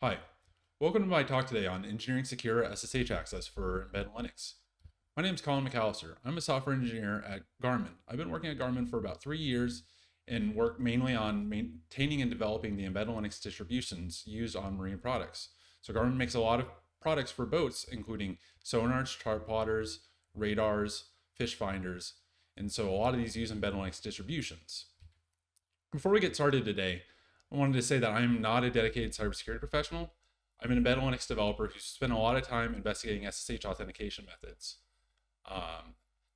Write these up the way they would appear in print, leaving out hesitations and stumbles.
Hi, welcome to my talk today on engineering secure SSH access for embedded Linux. My name is Colin McAllister. I'm a software engineer at Garmin. I've been working at Garmin for about 3 years and work mainly on maintaining and developing the embedded Linux distributions used on marine products. So Garmin makes a lot of products for boats, including sonars, chart plotters, radars, fish finders, and so a lot of these use embedded Linux distributions. Before we get started today, I wanted to say that I'm not a dedicated cybersecurity professional. I'm an embedded Linux developer who spent a lot of time investigating SSH authentication methods.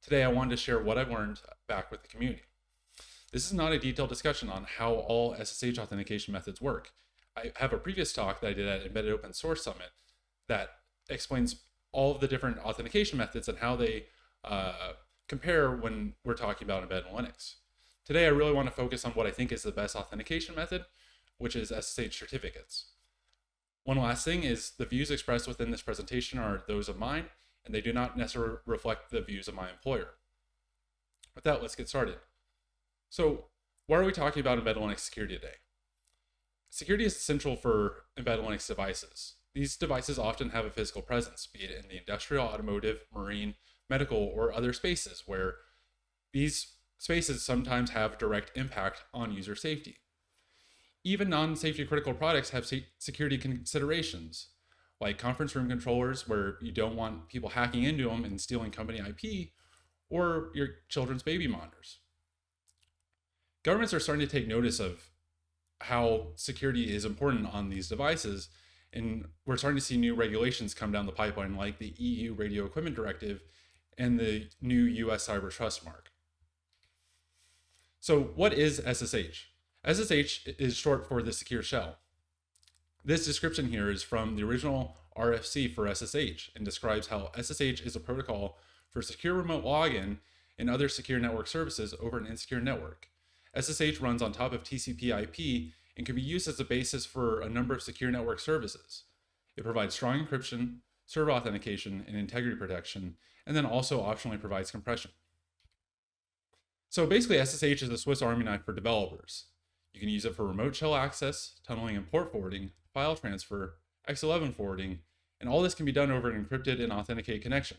Today, I wanted to share what I've learned back with the community. This is not a detailed discussion on how all SSH authentication methods work. I have a previous talk that I did at Embedded Open Source Summit that explains all of the different authentication methods and how they compare when we're talking about embedded Linux. Today, I really want to focus on what I think is the best authentication method, which is SSH certificates. One last thing is the views expressed within this presentation are those of mine, and they do not necessarily reflect the views of my employer. With that, let's get started. So, why are we talking about embedded Linux security today? Security is essential for embedded Linux devices. These devices often have a physical presence, be it in the industrial, automotive, marine, medical, or other spaces where these spaces sometimes have direct impact on user safety. Even non-safety critical products have security considerations, like conference room controllers where you don't want people hacking into them and stealing company IP, or your children's baby monitors. Governments are starting to take notice of how security is important on these devices, and we're starting to see new regulations come down the pipeline like the EU Radio Equipment Directive and the new US Cyber Trust Mark. So what is SSH? SSH is short for the secure shell. This description here is from the original RFC for SSH and describes how SSH is a protocol for secure remote login and other secure network services over an insecure network. SSH runs on top of TCP/IP and can be used as a basis for a number of secure network services. It provides strong encryption, server authentication, and integrity protection, and then also optionally provides compression. So basically, SSH is a Swiss Army knife for developers. You can use it for remote shell access, tunneling and port forwarding, file transfer, X11 forwarding, and all this can be done over an encrypted and authenticated connection.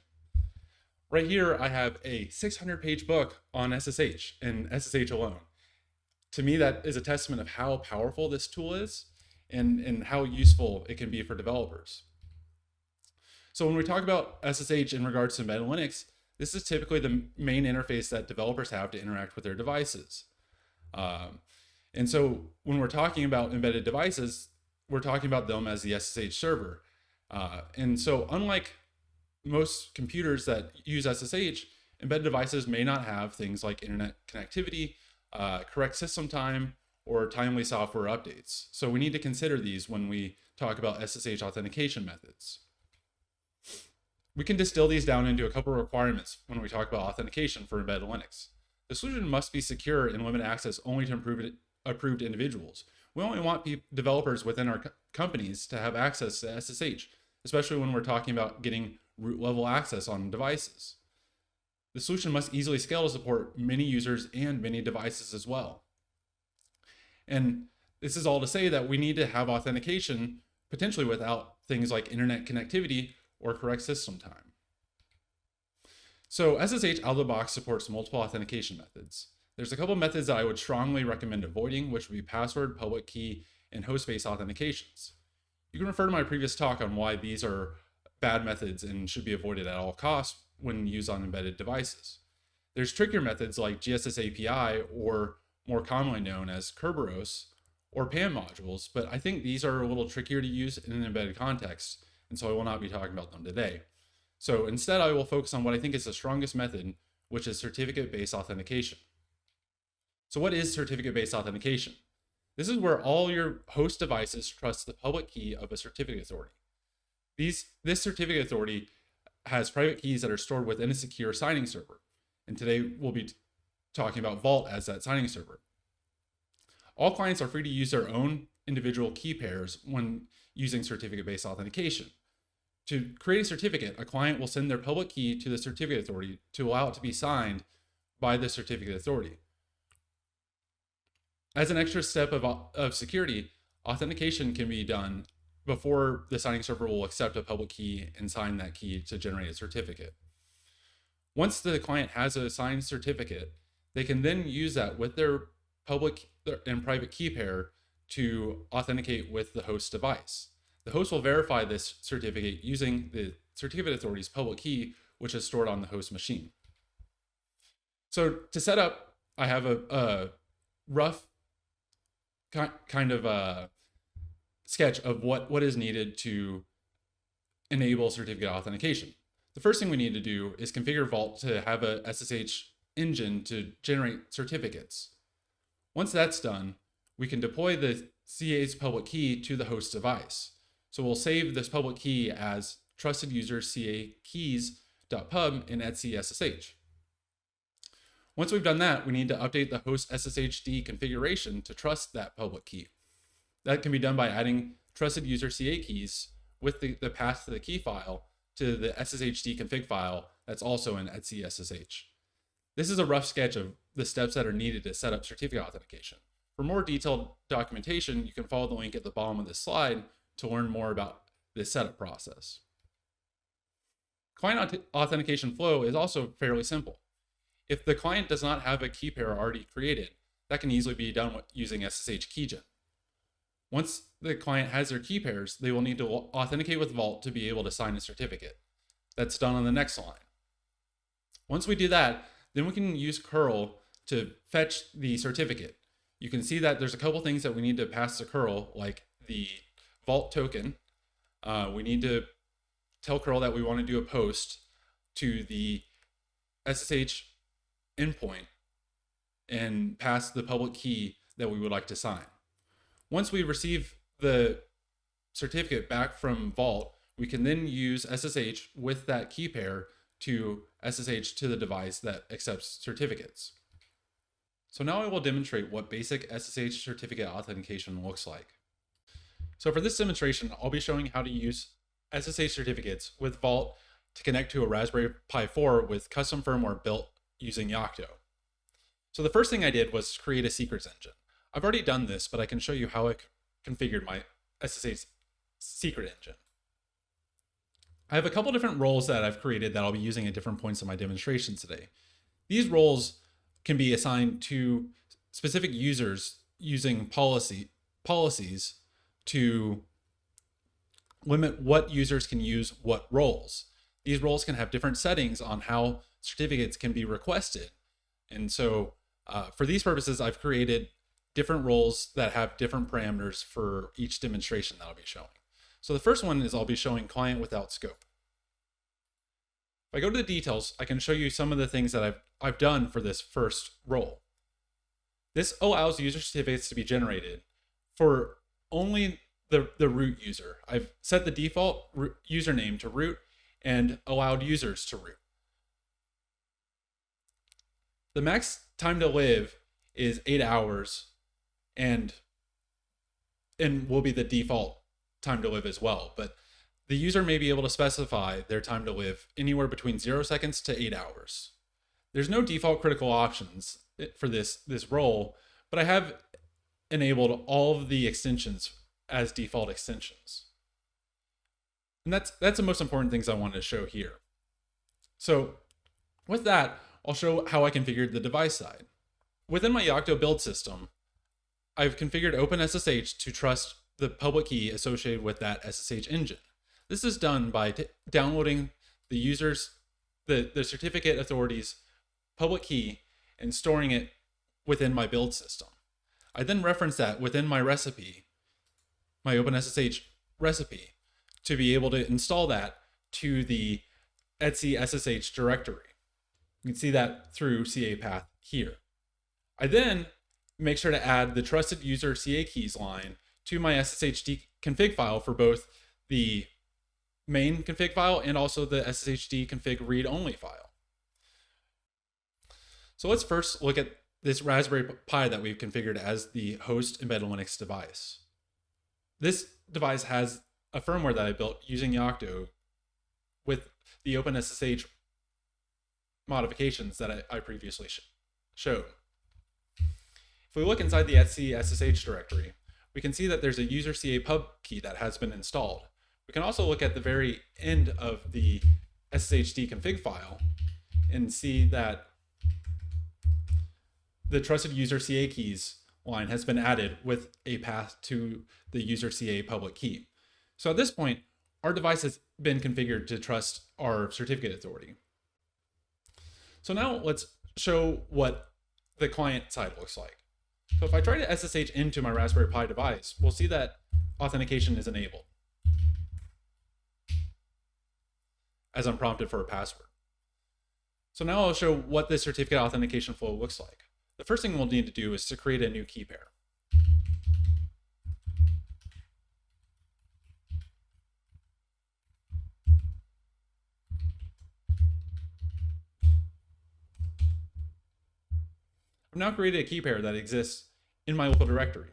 Right here, I have a 600-page book on SSH and SSH alone. To me, that is a testament of how powerful this tool is and how useful it can be for developers. So when we talk about SSH in regards to embedded Linux, this is typically the main interface that developers have to interact with their devices. And so when we're talking about embedded devices, we're talking about them as the SSH server. And so unlike most computers that use SSH, embedded devices may not have things like internet connectivity, correct system time, or timely software updates. So we need to consider these when we talk about SSH authentication methods. We can distill these down into a couple of requirements when we talk about authentication for embedded Linux. The solution must be secure and limit access only to approved individuals. We only want developers within our companies to have access to SSH, especially when we're talking about getting root level access on devices. The solution must easily scale to support many users and many devices as well. And this is all to say that we need to have authentication potentially without things like internet connectivity or correct system time. So SSH out of the box supports multiple authentication methods. There's a couple methods that I would strongly recommend avoiding, which would be password, public key, and host-based authentications. You can refer to my previous talk on why these are bad methods and should be avoided at all costs when used on embedded devices. There's trickier methods like GSS API, or more commonly known as Kerberos, or PAM modules, but I think these are a little trickier to use in an embedded context, and so I will not be talking about them today. So instead, I will focus on what I think is the strongest method, which is certificate-based authentication. So what is certificate-based authentication? This is where all your host devices trust the public key of a certificate authority. This certificate authority has private keys that are stored within a secure signing server. And today we'll be talking about Vault as that signing server. All clients are free to use their own individual key pairs when using certificate-based authentication. To create a certificate, a client will send their public key to the certificate authority to allow it to be signed by the certificate authority. As an extra step of security, authentication can be done before the signing server will accept a public key and sign that key to generate a certificate. Once the client has a signed certificate, they can then use that with their public and private key pair to authenticate with the host device. The host will verify this certificate using the certificate authority's public key, which is stored on the host machine. So to set up, I have a rough kind of a sketch of what is needed to enable certificate authentication. The first thing we need to do is configure Vault to have a SSH engine to generate certificates. Once that's done, we can deploy the CA's public key to the host device. So we'll save this public key as trusted user CA keys.pub in etc SSH. Once we've done that, we need to update the host SSHD configuration to trust that public key. That can be done by adding trusted user CA keys with the path to the key file to the SSHD config file that's also in etc SSH. This is a rough sketch of the steps that are needed to set up certificate authentication. For more detailed documentation, you can follow the link at the bottom of this slide to learn more about this setup process. Client authentication flow is also fairly simple. If the client does not have a key pair already created, that can easily be done using SSH keygen. Once the client has their key pairs, they will need to authenticate with Vault to be able to sign a certificate. That's done on the next line. Once we do that, then we can use curl to fetch the certificate. You can see that there's a couple things that we need to pass to curl, like the Vault token. We need to tell curl that we want to do a post to the SSH endpoint and pass the public key that we would like to sign. Once we receive the certificate back from Vault, we can then use SSH with that key pair to SSH to the device that accepts certificates. So now I will demonstrate what basic SSH certificate authentication looks like. So for this demonstration, I'll be showing how to use SSH certificates with Vault to connect to a Raspberry Pi 4 with custom firmware built using Yocto. So the first thing I did was create a secrets engine. I've already done this, but I can show you how I configured my SSH secret engine. I have a couple different roles that I've created that I'll be using at different points in my demonstration today. These roles can be assigned to specific users using policies to limit what users can use what roles. These roles can have different settings on how certificates can be requested. And so for these purposes, I've created different roles that have different parameters for each demonstration that I'll be showing. So the first one is I'll be showing client without scope. If I go to the details, I can show you some of the things that I've done for this first role. This allows user certificates to be generated for only the root user. I've set the default username to root and allowed users to root. The max time to live is 8 hours and will be the default time to live as well. But the user may be able to specify their time to live anywhere between 0 seconds to 8 hours. There's no default critical options for this role, but I have enabled all of the extensions as default extensions. And that's the most important things I wanted to show here. So with that, I'll show how I configured the device side. Within my Yocto build system, I've configured OpenSSH to trust the public key associated with that SSH engine. This is done by downloading the user's, the certificate authority's public key and storing it within my build system. I then reference that within my recipe, my OpenSSH recipe, to be able to install that to the etc SSH directory. You can see that through CA path here. I then make sure to add the trusted user CA keys line to my SSHD config file for both the main config file and also the SSHD config read-only file. So let's first look at this Raspberry Pi that we've configured as the host embedded Linux device. This device has a firmware that I built using Yocto with the OpenSSH modifications that I previously showed. If we look inside the etc SSH directory, we can see that there's a user CA pub key that has been installed. We can also look at the very end of the SSH config file and see that the trusted user CA keys line has been added with a path to the user CA public key. So at this point, our device has been configured to trust our certificate authority. So now let's show what the client side looks like. So if I try to SSH into my Raspberry Pi device, we'll see that authentication is enabled as I'm prompted for a password. So now I'll show what this certificate authentication flow looks like. The first thing we'll need to do is to create a new key pair. I've now created a key pair that exists in my local directory.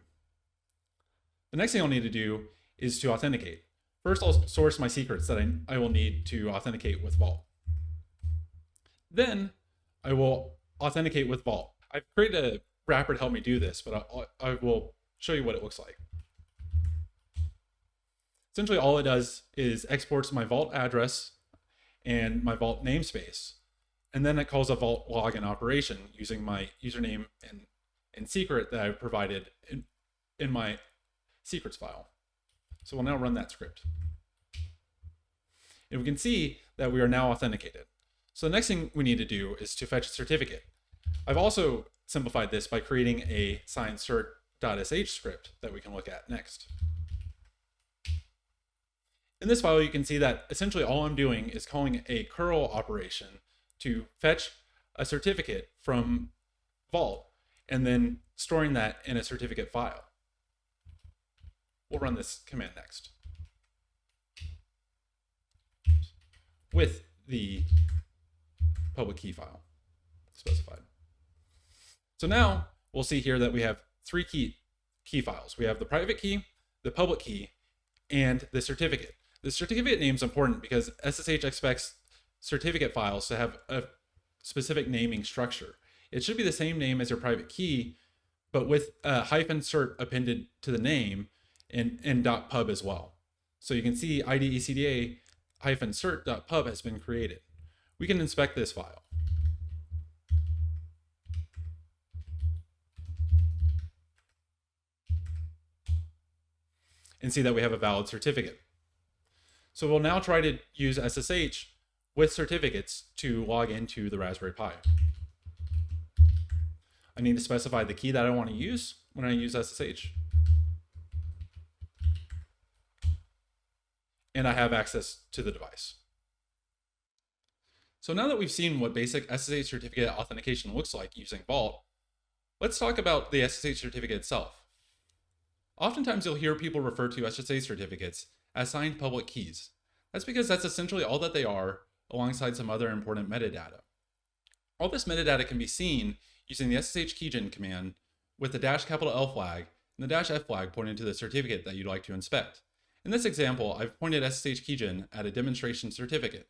The next thing I'll need to do is to authenticate. First, I'll source my secrets that I will need to authenticate with Vault. Then I will authenticate with Vault. I've created a wrapper to help me do this, but I will show you what it looks like. Essentially, all it does is exports my Vault address and my Vault namespace, and then it calls a Vault login operation using my username and secret that I've provided in my secrets file. So we'll now run that script. And we can see that we are now authenticated. So the next thing we need to do is to fetch a certificate. I've also simplified this by creating a signed cert.sh script that we can look at next. In this file, you can see that essentially all I'm doing is calling a curl operation to fetch a certificate from Vault and then storing that in a certificate file. We'll run this command next with the public key file specified. So now we'll see here that we have three key files. We have the private key, the public key, and the certificate. The certificate name is important because SSH expects certificate files to have a specific naming structure. It should be the same name as your private key, but with a -cert appended to the name and .pub as well. So you can see IDECDA -cert.pub has been created. We can inspect this file. And see that we have a valid certificate. So we'll now try to use SSH with certificates to log into the Raspberry Pi. I need to specify the key that I want to use when I use SSH. And I have access to the device. So now that we've seen what basic SSH certificate authentication looks like using Vault, let's talk about the SSH certificate itself. Oftentimes you'll hear people refer to SSH certificates as signed public keys. That's because that's essentially all that they are, alongside some other important metadata. All this metadata can be seen using the SSH keygen command with the -L flag and the -F flag pointing to the certificate that you'd like to inspect. In this example, I've pointed SSH keygen at a demonstration certificate.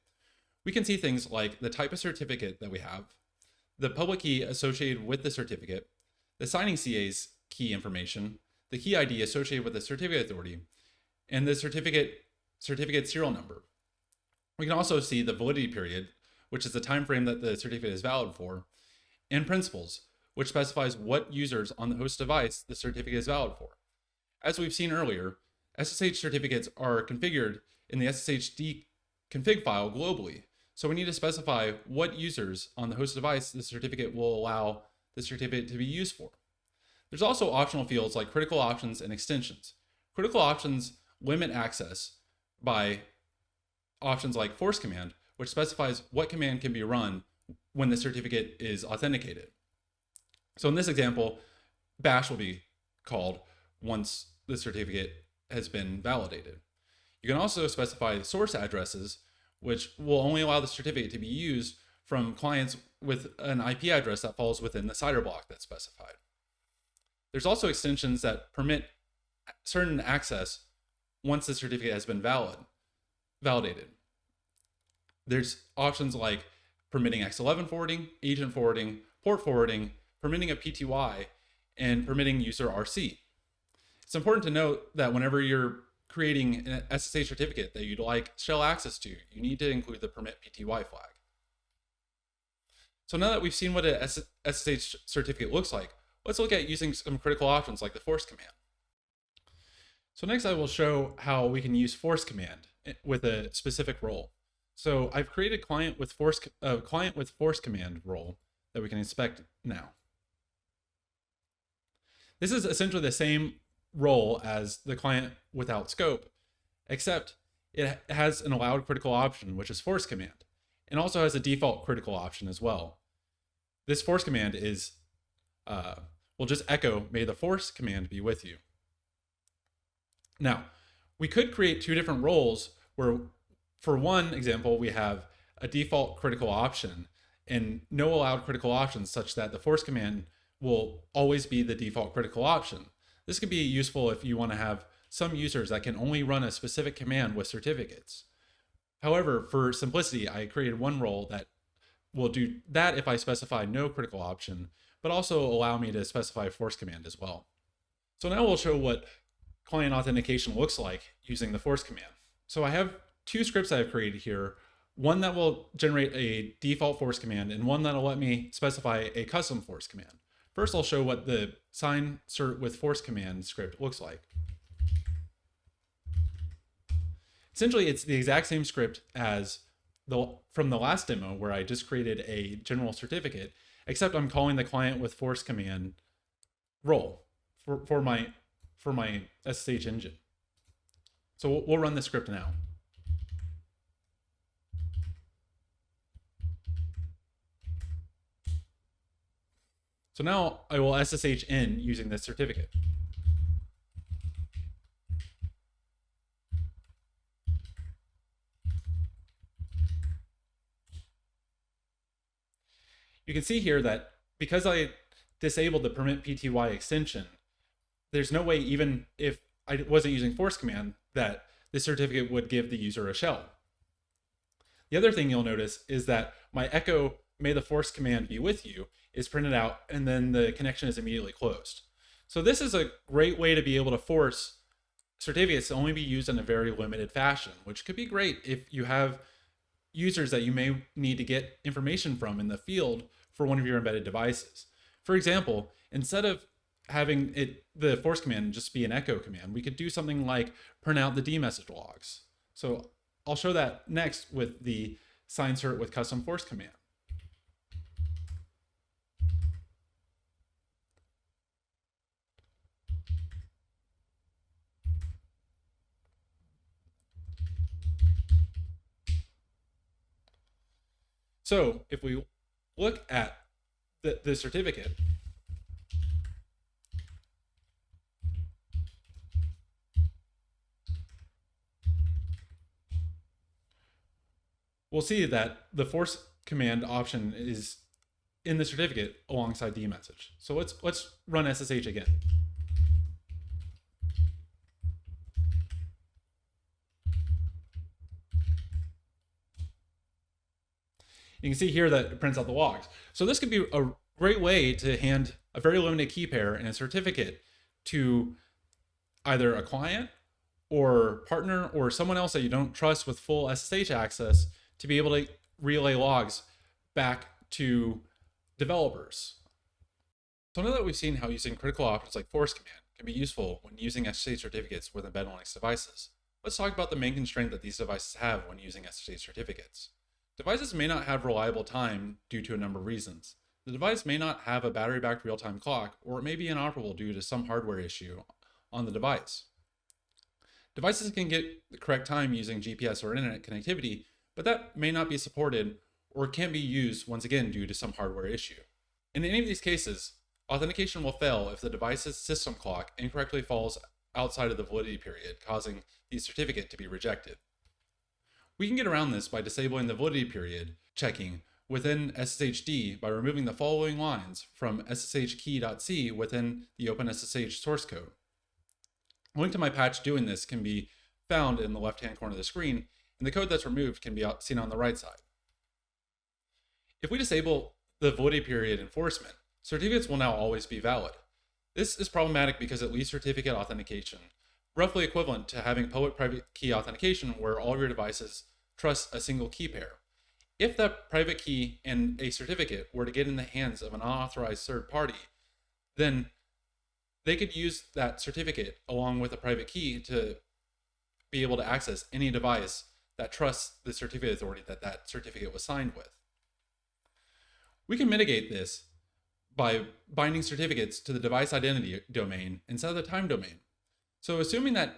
We can see things like the type of certificate that we have, the public key associated with the certificate, the signing CA's key information, the key ID associated with the certificate authority, and the certificate serial number. We can also see the validity period, which is the time frame that the certificate is valid for, and principals, which specifies what users on the host device the certificate is valid for. As we've seen earlier, SSH certificates are configured in the SSH config file globally, so we need to specify what users on the host device the certificate will allow the certificate to be used for. There's also optional fields like critical options and extensions. Critical options limit access by options like force command, which specifies what command can be run when the certificate is authenticated. So in this example, bash will be called once the certificate has been validated. You can also specify source addresses, which will only allow the certificate to be used from clients with an IP address that falls within the CIDR block that's specified. There's also extensions that permit certain access once the certificate has been validated. There's options like permitting X11 forwarding, agent forwarding, port forwarding, permitting a PTY, and permitting user RC. It's important to note that whenever you're creating an SSH certificate that you'd like shell access to, you need to include the permit PTY flag. So now that we've seen what a SSH certificate looks like, let's look at using some critical options like the force command. So next I will show how we can use force command with a specific role. So I've created a client with force command role that we can inspect now. This is essentially the same role as the client without scope, except it has an allowed critical option, which is force command, and also has a default critical option as well. This force command is, will just echo, may the force command be with you. Now, we could create two different roles where, for one example, we have a default critical option and no allowed critical options, such that the force command will always be the default critical option. This could be useful if you want to have some users that can only run a specific command with certificates. However, for simplicity, I created one role that will do that if I specify no critical option, but also allow me to specify force command as well. So now we'll show what client authentication looks like using the force command. So I have two scripts I've created here, one that will generate a default force command and one that will let me specify a custom force command. First, I'll show what the sign cert with force command script looks like. Essentially, it's the exact same script as from the last demo where I just created a general certificate, except I'm calling the client with force command role for my SSH engine. So we'll run the script now. So now I will SSH in using this certificate. You can see here that because I disabled the permit PTY extension, there's no way, even if I wasn't using force command, that this certificate would give the user a shell. The other thing you'll notice is that my echo, may the force command be with you, is printed out and then the connection is immediately closed. So this is a great way to be able to force certificates to only be used in a very limited fashion, which could be great if you have users that you may need to get information from in the field for one of your embedded devices. For example, instead of having the force command just be an echo command, we could do something like print out the dmessage logs. So I'll show that next with the sign cert with custom force command. So if we look at the certificate, we'll see that the force command option is in the certificate alongside the message. So let's run SSH again. You can see here that it prints out the logs. So this could be a great way to hand a very limited key pair and a certificate to either a client or partner or someone else that you don't trust with full SSH access to be able to relay logs back to developers. So now that we've seen how using critical options like force command can be useful when using SSH certificates with embedded Linux devices, let's talk about the main constraint that these devices have when using SSH certificates. Devices may not have reliable time due to a number of reasons. The device may not have a battery-backed real-time clock, or it may be inoperable due to some hardware issue on the device. Devices can get the correct time using GPS or internet connectivity, but that may not be supported or can't be used once again due to some hardware issue. In any of these cases, authentication will fail if the device's system clock incorrectly falls outside of the validity period, causing the certificate to be rejected. We can get around this by disabling the validity period checking within SSHD by removing the following lines from sshkey.c within the OpenSSH source code. A link to my patch doing this can be found in the left-hand corner of the screen, and the code that's removed can be seen on the right side. If we disable the validity period enforcement, certificates will now always be valid. This is problematic because it leaves certificate authentication, roughly equivalent to having public-private key authentication where all of your devices trust a single key pair. If that private key and a certificate were to get in the hands of an unauthorized third party, then they could use that certificate along with a private key to be able to access any device that trusts the certificate authority that that certificate was signed with. We can mitigate this by binding certificates to the device identity domain instead of the time domain. So assuming that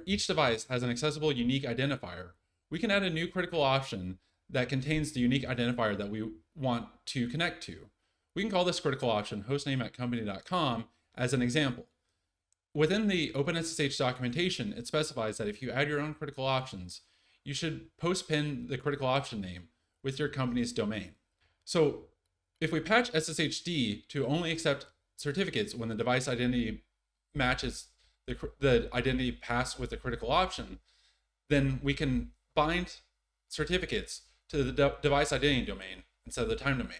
each device has an accessible unique identifier, we can add a new critical option that contains the unique identifier that we want to connect to. We can call this critical option hostname@company.com as an example. Within the OpenSSH documentation, it specifies that if you add your own critical options, you should post-pin the critical option name with your company's domain. So if we patch SSHD to only accept certificates when the device identity matches the identity passed with the critical option, then we can bind certificates to the device identity domain instead of the time domain.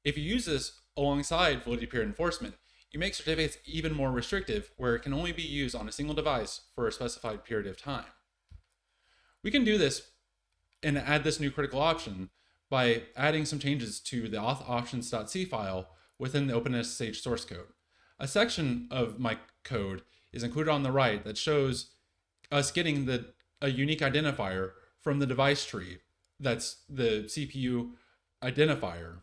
If you use this alongside validity period enforcement, you make certificates even more restrictive, where it can only be used on a single device for a specified period of time. We can do this and add this new critical option by adding some changes to the authoptions.c file within the OpenSSH source code. A section of my code is included on the right that shows us getting a unique identifier from the device tree. That's the CPU identifier.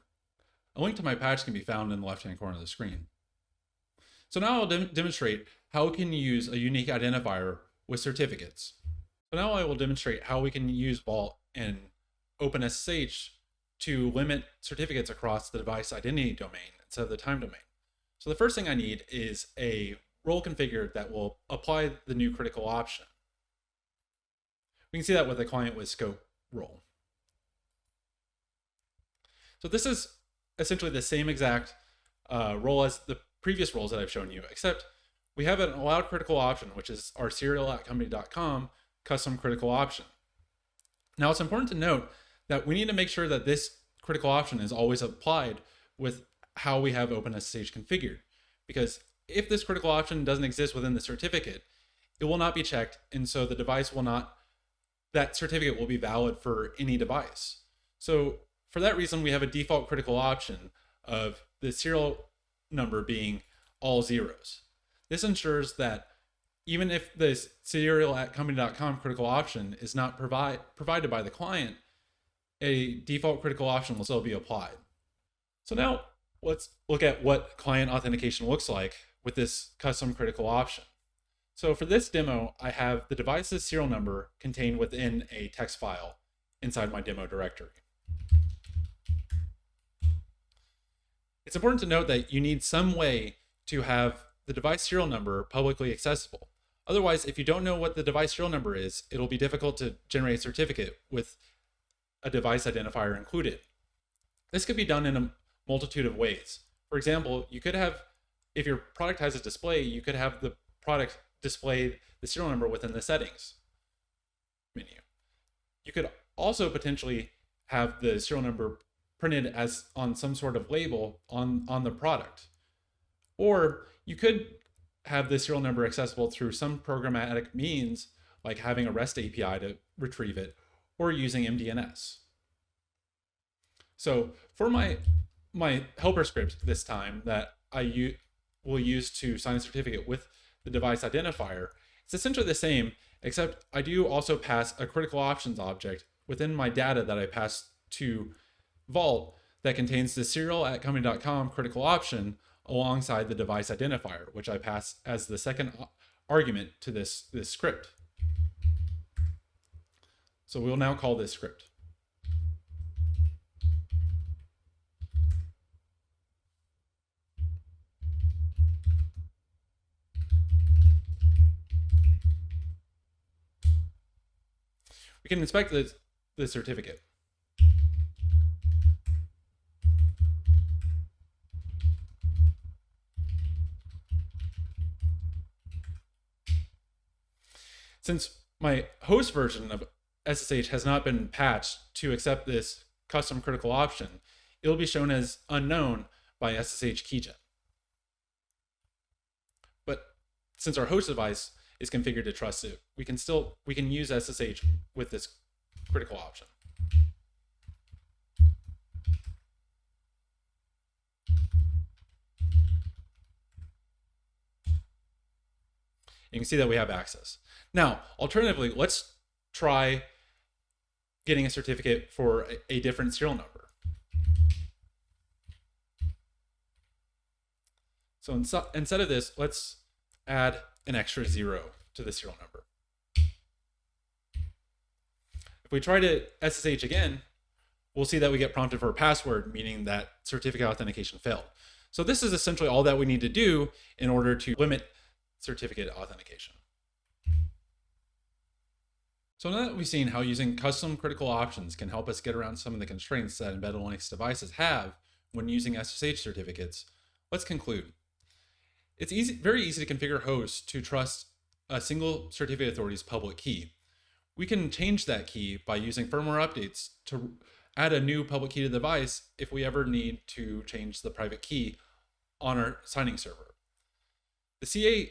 A link to my patch can be found in the left-hand corner of the screen. So now I'll demonstrate how we can use a unique identifier with certificates. So now I will demonstrate how we can use Vault and OpenSSH to limit certificates across the device identity domain instead of the time domain. So the first thing I need is a role configure that will apply the new critical option. We can see that with a client with scope role. So this is essentially the same exact role as the previous roles that I've shown you, except we have an allowed critical option, which is our serial@company.com custom critical option. Now it's important to note that we need to make sure that this critical option is always applied with how we have OpenSSH configured, because if this critical option doesn't exist within the certificate, it will not be checked, and so the device will not, that certificate will be valid for any device. So for that reason, we have a default critical option of the serial number being all zeros. This ensures that even if the serial@company.com critical option is not provided by the client, a default critical option will still be applied. So now let's look at what client authentication looks like with this custom critical option. So for this demo, I have the device's serial number contained within a text file inside my demo directory. It's important to note that you need some way to have the device serial number publicly accessible. Otherwise, if you don't know what the device serial number is, it'll be difficult to generate a certificate with a device identifier included. This could be done in a multitude of ways. For example, you could have, if your product has a display, you could have the product display the serial number within the settings menu. You could also potentially have the serial number printed as on some sort of label on the product. Or you could have the serial number accessible through some programmatic means, like having a REST API to retrieve it, or using MDNS. So for my helper script this time that I will use to sign a certificate with the device identifier, it's essentially the same, except I do also pass a critical options object within my data that I pass to Vault that contains the serial@company.com critical option alongside the device identifier, which I pass as the second argument to this script. So we'll now call this script. We can inspect the certificate. Since my host version of SSH has not been patched to accept this custom critical option, it'll be shown as unknown by SSH keygen. since our host device is configured to trust it, we can use SSH with this critical option. You can see that we have access. Now, alternatively, let's try getting a certificate for a different serial number. So instead of this, let's add an extra 0 to the serial number. If we try to SSH again, we'll see that we get prompted for a password, meaning that certificate authentication failed. So this is essentially all that we need to do in order to limit certificate authentication. So now that we've seen how using custom critical options can help us get around some of the constraints that embedded Linux devices have when using SSH certificates, let's conclude. It's very easy to configure hosts to trust a single certificate authority's public key. We can change that key by using firmware updates to add a new public key to the device if we ever need to change the private key on our signing server. The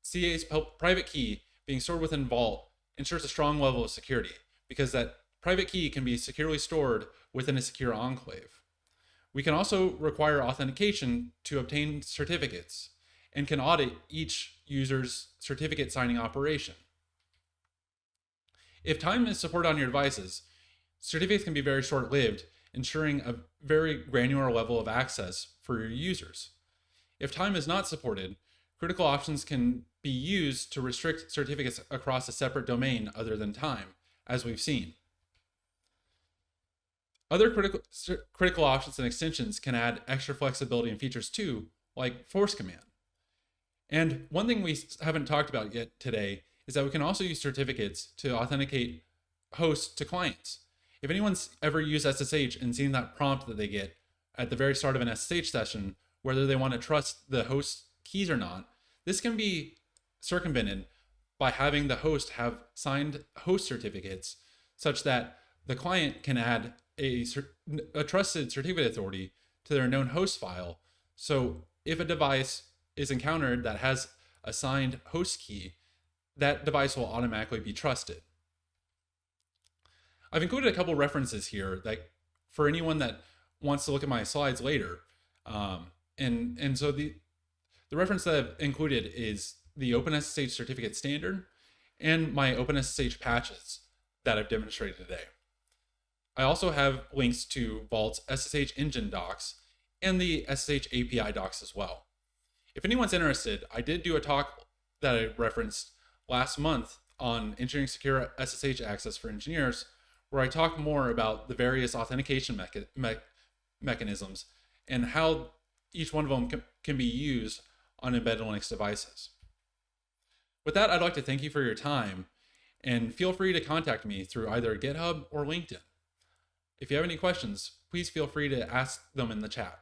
CA's private key being stored within Vault ensures a strong level of security because that private key can be securely stored within a secure enclave. We can also require authentication to obtain certificates and can audit each user's certificate signing operation. If time is supported on your devices, certificates can be very short-lived, ensuring a very granular level of access for your users. If time is not supported, critical options can be used to restrict certificates across a separate domain other than time, as we've seen. Other critical options and extensions can add extra flexibility and features too, like force command. And one thing we haven't talked about yet today is that we can also use certificates to authenticate hosts to clients. If anyone's ever used SSH and seen that prompt that they get at the very start of an SSH session, whether they want to trust the host keys or not, this can be circumvented by having the host have signed host certificates such that the client can add a trusted certificate authority to their known host file. So if a device is encountered that has a signed host key, that device will automatically be trusted. I've included a couple references here that for anyone that wants to look at my slides later. And so the reference that I've included is the OpenSSH certificate standard and my OpenSSH patches that I've demonstrated today. I also have links to Vault's SSH engine docs and the SSH API docs as well. If anyone's interested, I did do a talk that I referenced last month on engineering secure SSH access for engineers, where I talk more about the various authentication mechanisms and how each one of them can be used on embedded Linux devices. With that, I'd like to thank you for your time, and feel free to contact me through either GitHub or LinkedIn. If you have any questions, please feel free to ask them in the chat.